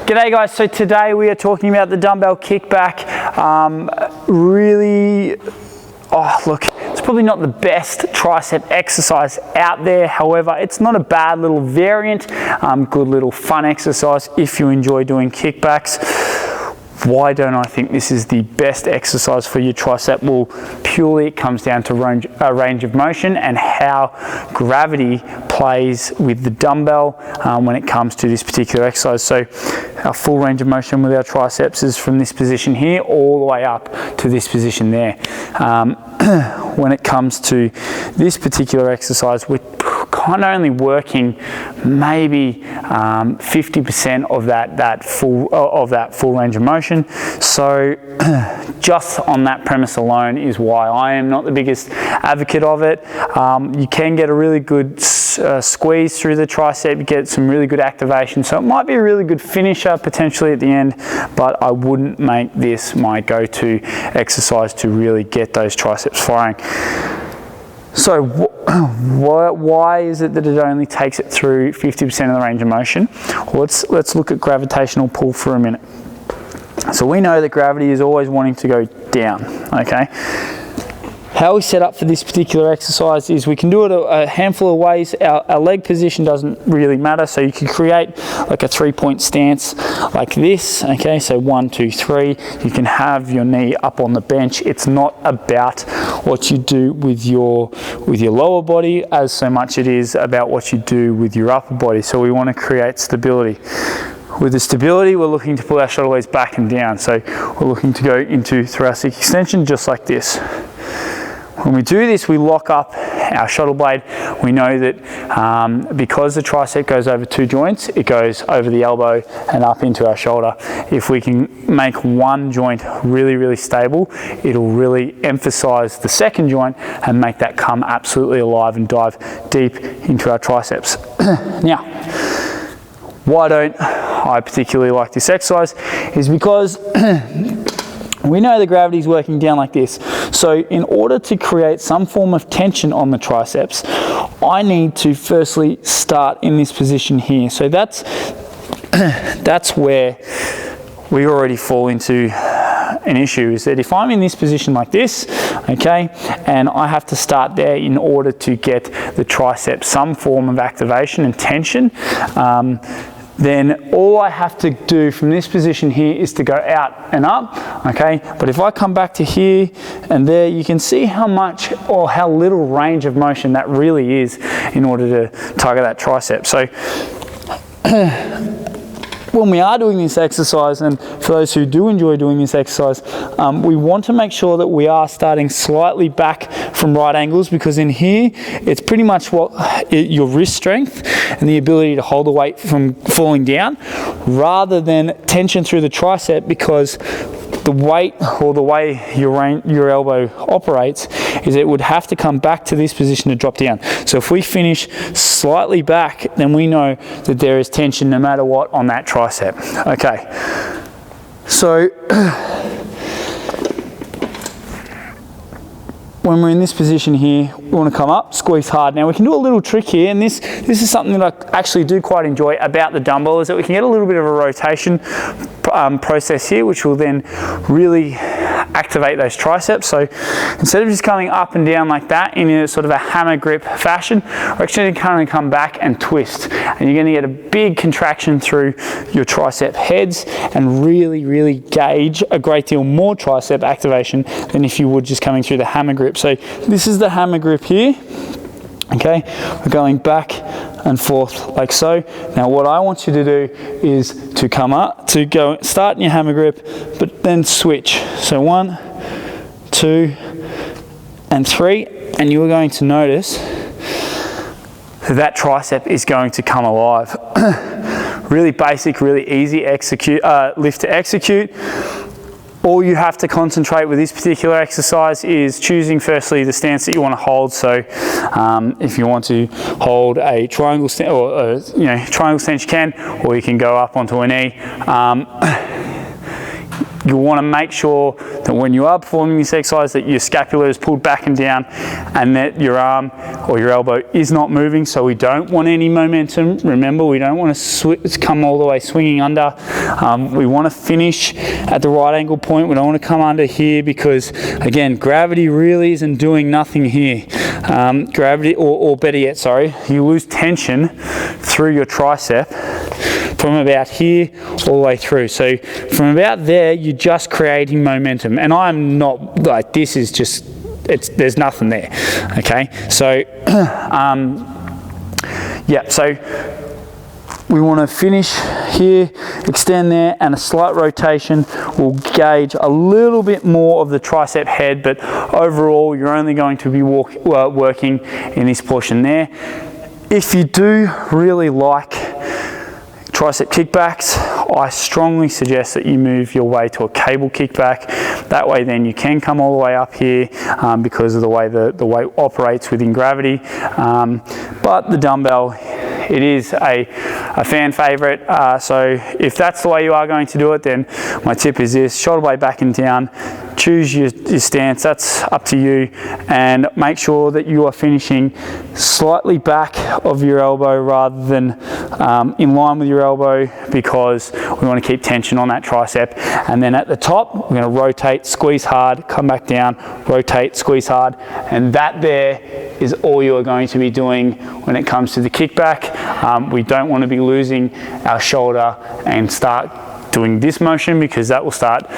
G'day guys, so today we are talking about the dumbbell kickback. Look, it's probably not the best tricep exercise out there. However, it's not a bad little variant, good little fun exercise if you enjoy doing kickbacks. Why don't I think this is the best exercise for your tricep? Well, purely it comes down to range of motion and how gravity plays with the dumbbell when it comes to this particular exercise. So our full range of motion with our triceps is from this position here all the way up to this position there. When it comes to this particular exercise, we're kind of only working maybe 50% of that full range of motion. So just on that premise alone is why I am not the biggest advocate of it. You can get a really good squeeze through the tricep, you get some really good activation, so it might be a really good finisher potentially at the end, but I wouldn't make this my go-to exercise to really get those triceps firing. So why is it that it only takes it through 50% of the range of motion? Well, let's look at gravitational pull for a minute. So we know that gravity is always wanting to go down, okay? How we set up for this particular exercise is we can do it a handful of ways. Our leg position doesn't really matter, so you can create like a 3-point stance like this, okay? So 1, 2, 3. You can have your knee up on the bench. It's not about what you do with your lower body as so much it is about what you do with your upper body. So we want to create stability. With the stability, we're looking to pull our shoulder blades back and down. So we're looking to go into thoracic extension just like this. When we do this, we lock up our shuttle blade. We know that because the tricep goes over 2 joints, it goes over the elbow and up into our shoulder. If we can make one joint really, really stable, it'll really emphasize the second joint and make that come absolutely alive and dive deep into our triceps. Now, why don't I particularly like this exercise is because we know the gravity is working down like this. So in order to create some form of tension on the triceps, I need to firstly start in this position here. So that's where we already fall into an issue, is that if I'm in this position like this, okay, and I have to start there in order to get the tricep some form of activation and tension, then all I have to do from this position here is to go out and up, okay? But if I come back to here and there, you can see how much or how little range of motion that really is in order to target that tricep. So when we are doing this exercise, and for those who do enjoy doing this exercise, we want to make sure that we are starting slightly back from right angles, because in here it's pretty much your wrist strength and the ability to hold the weight from falling down rather than tension through the tricep, because the weight or the way your elbow operates is it would have to come back to this position to drop down. So if we finish slightly back, then we know that there is tension no matter what on that tricep. Okay, so when we're in this position here, we want to come up, squeeze hard. Now we can do a little trick here, and this is something that I actually do quite enjoy about the dumbbell, is that we can get a little bit of a rotation process here, which will then really activate those triceps. So instead of just coming up and down like that in a sort of a hammer grip fashion, we're actually going to come back and twist, and you're going to get a big contraction through your tricep heads and really, really gauge a great deal more tricep activation than if you would just coming through the hammer grip. So this is the hammer grip here. Okay, we're going back and forth like so. Now what I want you to do is to come up, to go start in your hammer grip, but then switch. So 1, 2, and 3, and you are going to notice that tricep is going to come alive. Really basic, really easy lift to execute. All you have to concentrate with this particular exercise is choosing firstly the stance that you want to hold. So if you want to hold a triangle stance, or triangle stance, you can, or you can go up onto a knee. you want to make sure that when you are performing this exercise that your scapula is pulled back and down and that your arm or your elbow is not moving. So we don't want any momentum. Remember, we don't want to come all the way swinging under. We want to finish at the right angle point. We don't want to come under here because, again, gravity really isn't doing nothing here. Gravity, or better yet, sorry, you lose tension through your tricep from about here all the way through. So from about there, you're just creating momentum. And I'm not like, this is just, there's nothing there, okay? So, yeah, so we want to finish here, extend there, and a slight rotation will gauge a little bit more of the tricep head, but overall, you're only going to be working in this portion there. If you do really like tricep kickbacks, I strongly suggest that you move your way to a cable kickback. That way then you can come all the way up here because of the way the weight operates within gravity. But the dumbbell, it is a fan favorite. So if that's the way you are going to do it, then my tip is this: shoulder blade back and down, choose your stance, that's up to you, and make sure that you are finishing slightly back of your elbow rather than in line with your elbow, because we want to keep tension on that tricep. And then at the top, we're going to rotate, squeeze hard, come back down, rotate, squeeze hard, and that there is all you are going to be doing when it comes to the kickback. We don't want to be losing our shoulder and start doing this motion, because that will start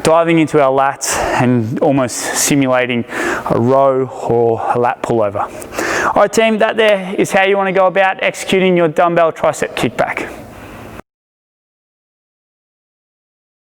diving into our lats and almost simulating a row or a lat pullover. All right, team, that there is how you want to go about executing your dumbbell tricep kickback.